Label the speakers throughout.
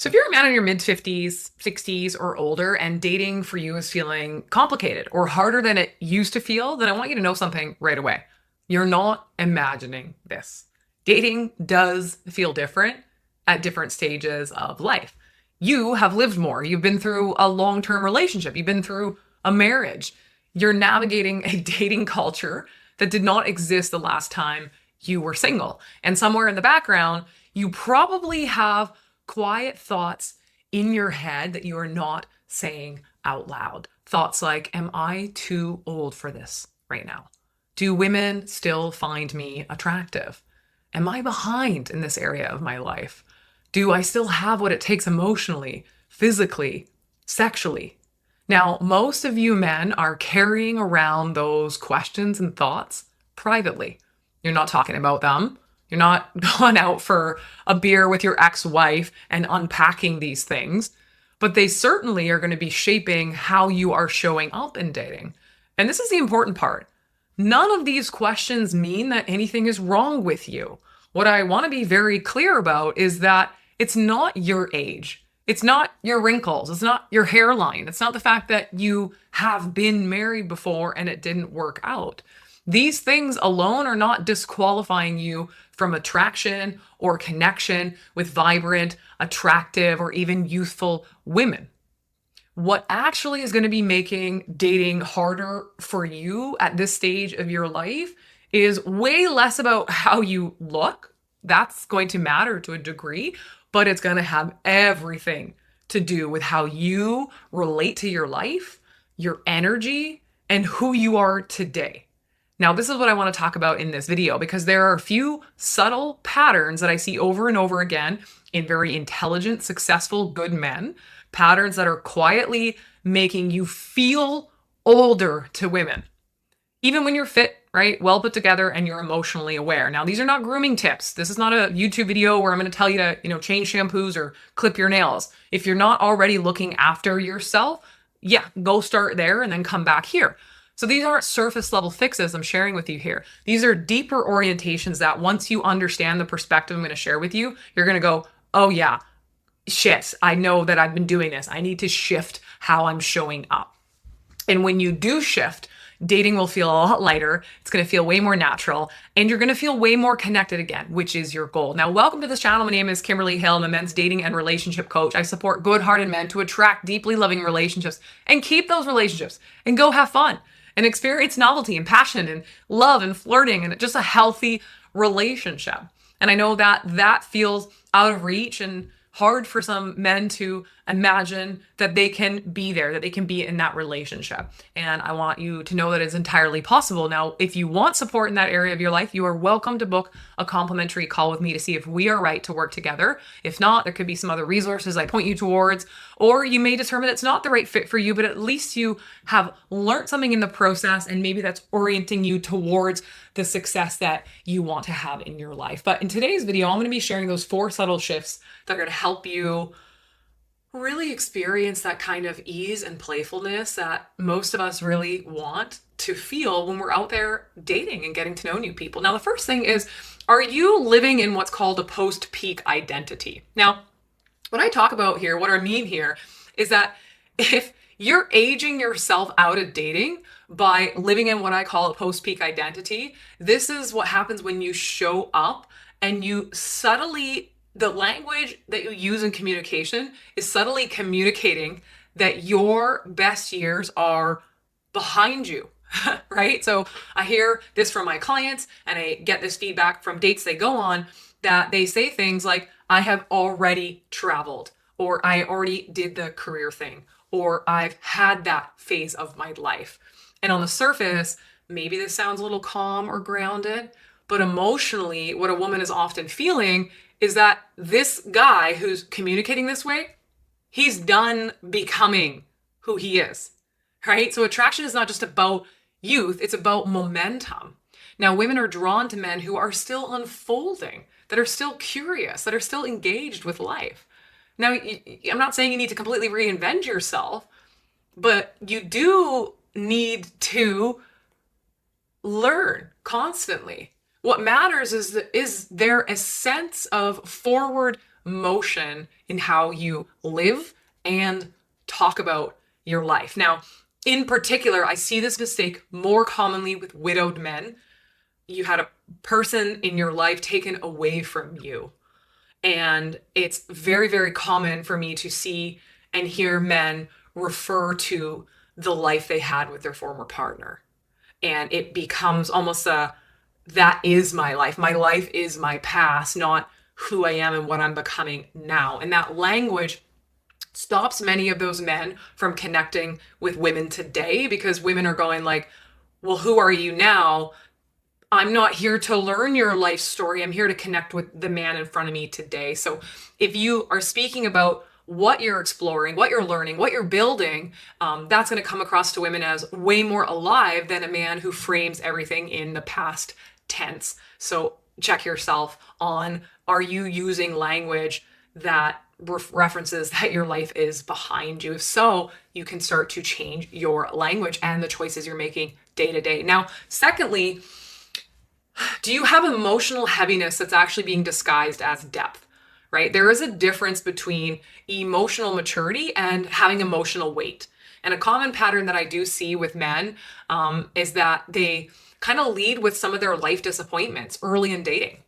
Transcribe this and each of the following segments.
Speaker 1: So if you're a man in your mid 50s, 60s, or older, and dating for you is feeling complicated or harder than it used to feel, then I want you to know something right away. You're not imagining this. Dating does feel different at different stages of life. You have lived more. You've been through a long-term relationship. You've been through a marriage. You're navigating a dating culture that did not exist the last time you were single. And somewhere in the background, you probably have quiet thoughts in your head that you are not saying out loud. Thoughts like, am I too old for this right now? Do women still find me attractive? Am I behind in this area of my life? Do I still have what it takes emotionally, physically, sexually? Now, most of you men are carrying around those questions and thoughts privately. You're not talking about them. You're not going out for a beer with your ex-wife and unpacking these things, but they certainly are going to be shaping how you are showing up in dating. And this is the important part. None of these questions mean that anything is wrong with you. What I want to be very clear about is that it's not your age. It's not your wrinkles. It's not your hairline. It's not the fact that you have been married before and it didn't work out. These things alone are not disqualifying you from attraction or connection with vibrant, attractive, or even youthful women. What actually is going to be making dating harder for you at this stage of your life is way less about how you look. That's going to matter to a degree, but it's going to have everything to do with how you relate to your life, your energy, and who you are today. Now, this is what I want to talk about in this video because there are a few subtle patterns that I see over and over again in very intelligent, successful, good men, patterns that are quietly making you feel older to women, even when you're fit, right? Well put together and you're emotionally aware. Now, these are not grooming tips. This is not a YouTube video where I'm going to tell you to, change shampoos or clip your nails. If you're not already looking after yourself, yeah, go start there and then come back here. So these aren't surface level fixes I'm sharing with you here. These are deeper orientations that once you understand the perspective I'm going to share with you, you're going to go, oh yeah, shit, I know that I've been doing this. I need to shift how I'm showing up. And when you do shift, dating will feel a lot lighter. It's going to feel way more natural and you're going to feel way more connected again, which is your goal. Now, welcome to this channel. My name is Kimberly Hill. I'm a men's dating and relationship coach. I support good-hearted men to attract deeply loving relationships and keep those relationships and go have fun and experience novelty and passion and love and flirting and just a healthy relationship. And I know that that feels out of reach and hard for some men to imagine that they can be there, that they can be in that relationship. And I want you to know that it's entirely possible. Now, if you want support in that area of your life, you are welcome to book a complimentary call with me to see if we are right to work together. If not, there could be some other resources I point you towards, or you may determine it's not the right fit for you, but at least you have learned something in the process and maybe that's orienting you towards the success that you want to have in your life. But in today's video, I'm going to be sharing those 4 subtle shifts that are going to help you really experience that kind of ease and playfulness that most of us really want to feel when we're out there dating and getting to know new people. Now, the first thing is, are you living in what's called a post-peak identity? Now, what I talk about here, what I mean here, is that if you're aging yourself out of dating by living in what I call a post-peak identity, this is what happens when you show up and you subtly, the language that you use in communication is subtly communicating that your best years are behind you, right? So I hear this from my clients and I get this feedback from dates they go on that they say things like, I have already traveled, or I already did the career thing, or I've had that phase of my life. And on the surface, maybe this sounds a little calm or grounded, but emotionally, what a woman is often feeling is that this guy who's communicating this way, he's done becoming who he is, right? So attraction is not just about youth, it's about momentum. Now, women are drawn to men who are still unfolding, that are still curious, that are still engaged with life. Now, I'm not saying you need to completely reinvent yourself, but you do need to learn constantly. What matters is there a sense of forward motion in how you live and talk about your life. Now, in particular, I see this mistake more commonly with widowed men. You had a person in your life taken away from you. And it's very, very common for me to see and hear men refer to the life they had with their former partner. And it becomes almost that is my life. My life is my past, not who I am and what I'm becoming now. And that language stops many of those men from connecting with women today, because women are going like, well, who are you now? I'm not here to learn your life story. I'm here to connect with the man in front of me today. So if you are speaking about what you're exploring, what you're learning, what you're building, that's going to come across to women as way more alive than a man who frames everything in the past tense. So check yourself on, are you using language that references that your life is behind you? If so, you can start to change your language and the choices you're making day to day. Now, secondly, do you have emotional heaviness that's actually being disguised as depth, right? There is a difference between emotional maturity and having emotional weight. And a common pattern that I do see with men is that they kind of lead with some of their life disappointments early in dating.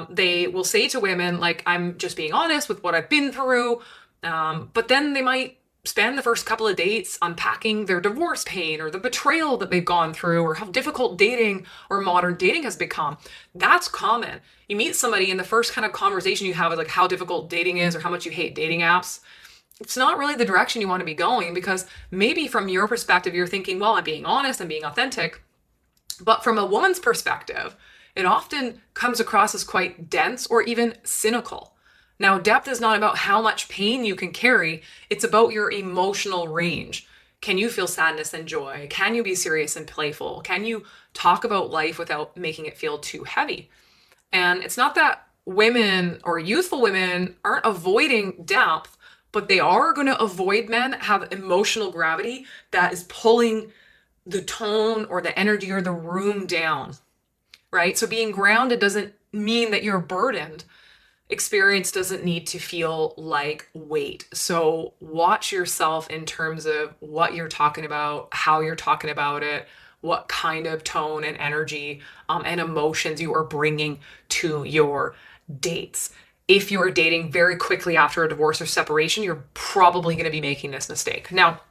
Speaker 1: They will say to women, like, I'm just being honest with what I've been through. But then they might spend the first couple of dates unpacking their divorce pain or the betrayal that they've gone through or how difficult dating or modern dating has become. That's common. You meet somebody and the first kind of conversation you have is like how difficult dating is or how much you hate dating apps. It's not really the direction you want to be going, because maybe from your perspective, you're thinking, well, I'm being honest, I'm being authentic. But from a woman's perspective, it often comes across as quite dense or even cynical. Now, depth is not about how much pain you can carry. It's about your emotional range. Can you feel sadness and joy? Can you be serious and playful? Can you talk about life without making it feel too heavy? And it's not that women or youthful women aren't avoiding depth, but they are going to avoid men that have emotional gravity that is pulling the tone or the energy or the room down, right? So being grounded doesn't mean that you're burdened. Experience doesn't need to feel like weight. So watch yourself in terms of what you're talking about, how you're talking about it, what kind of tone and energy and emotions you are bringing to your dates. If you're dating very quickly after a divorce or separation, you're probably going to be making this mistake. Now,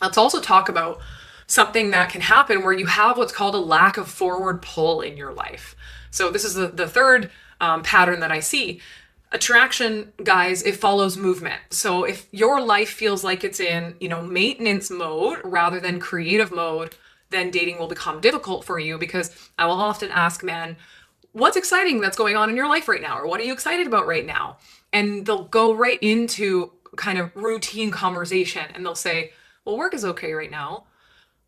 Speaker 1: let's also talk about something that can happen where you have what's called a lack of forward pull in your life. So this is the third pattern that I see. Attraction, guys, it follows movement. So if your life feels like it's in, maintenance mode rather than creative mode, then dating will become difficult for you, because I will often ask men, what's exciting that's going on in your life right now? Or what are you excited about right now? And they'll go right into kind of routine conversation and they'll say, well, work is okay right now.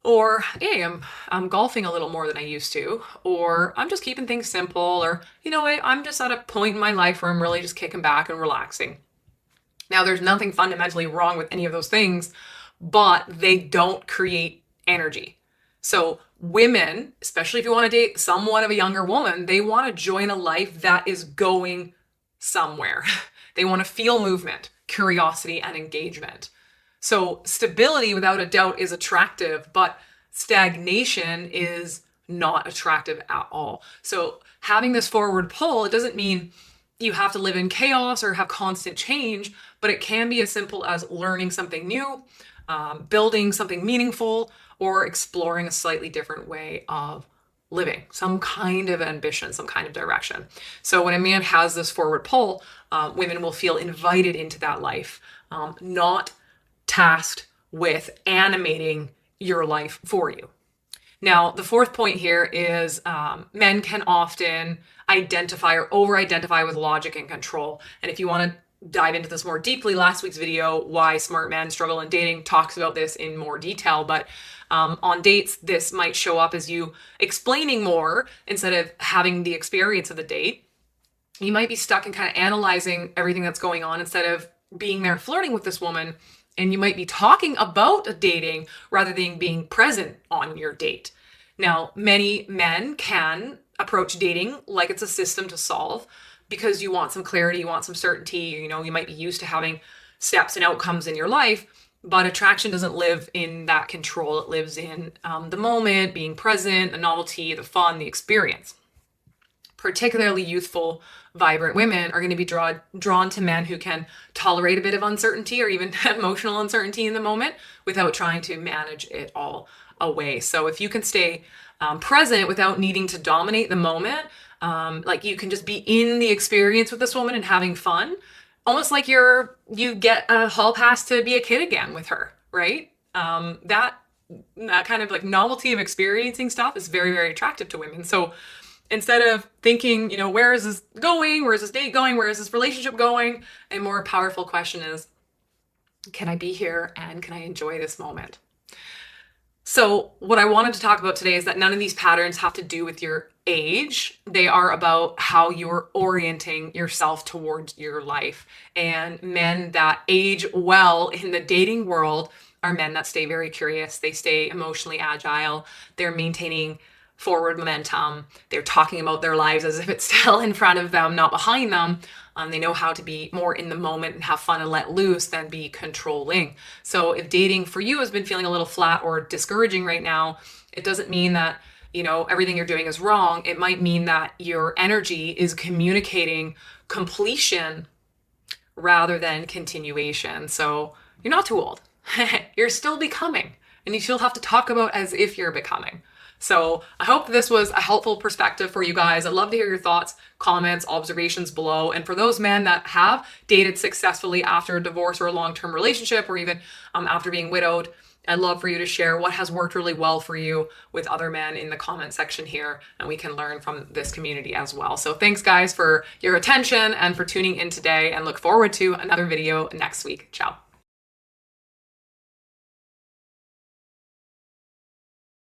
Speaker 1: Or, hey, I'm golfing a little more than I used to. Or I'm just keeping things simple. Or, I'm just at a point in my life where I'm really just kicking back and relaxing. Now, there's nothing fundamentally wrong with any of those things, but they don't create energy. So women, especially if you want to date somewhat of a younger woman, they want to join a life that is going somewhere. They want to feel movement, curiosity, and engagement. So stability, without a doubt, is attractive, but stagnation is not attractive at all. So having this forward pull, it doesn't mean you have to live in chaos or have constant change, but it can be as simple as learning something new, building something meaningful, or exploring a slightly different way of living, some kind of ambition, some kind of direction. So when a man has this forward pull, women will feel invited into that life, not tasked with animating your life for you. Now, the fourth point here is men can often identify or over-identify with logic and control. And if you want to dive into this more deeply, last week's video, Why Smart Men Struggle in Dating, talks about this in more detail. But on dates, this might show up as you explaining more instead of having the experience of the date. You might be stuck in kind of analyzing everything that's going on instead of being there flirting with this woman. And you might be talking about a dating rather than being present on your date. Now, many men can approach dating like it's a system to solve, because you want some clarity, you want some certainty, you know, you might be used to having steps and outcomes in your life, but attraction doesn't live in that control. It lives in the moment, being present, the novelty, the fun, the experience. Particularly youthful, vibrant women are going to be drawn to men who can tolerate a bit of uncertainty or even emotional uncertainty in the moment without trying to manage it all away. So if you can stay present without needing to dominate the moment, like you can just be in the experience with this woman and having fun, almost like you get a hall pass to be a kid again with her, right? That kind of like novelty of experiencing stuff is very, very attractive to women. So instead of thinking, you know, where is this going? Where is this date going? Where is this relationship going? A more powerful question is, can I be here and can I enjoy this moment? So what I wanted to talk about today is that none of these patterns have to do with your age. They are about how you're orienting yourself towards your life. And men that age well in the dating world are men that stay very curious. They stay emotionally agile. They're maintaining forward momentum. They're talking about their lives as if it's still in front of them, not behind them. They know how to be more in the moment and have fun and let loose than be controlling. So if dating for you has been feeling a little flat or discouraging right now, it doesn't mean that, you know, everything you're doing is wrong. It might mean that your energy is communicating completion rather than continuation. So you're not too old. You're still becoming, and you still have to talk about as if you're becoming. So I hope this was a helpful perspective for you guys. I'd love to hear your thoughts, comments, observations below. And for those men that have dated successfully after a divorce or a long-term relationship, or even after being widowed, I'd love for you to share what has worked really well for you with other men in the comment section here, and we can learn from this community as well. So thanks guys for your attention and for tuning in today, and look forward to another video next week. Ciao.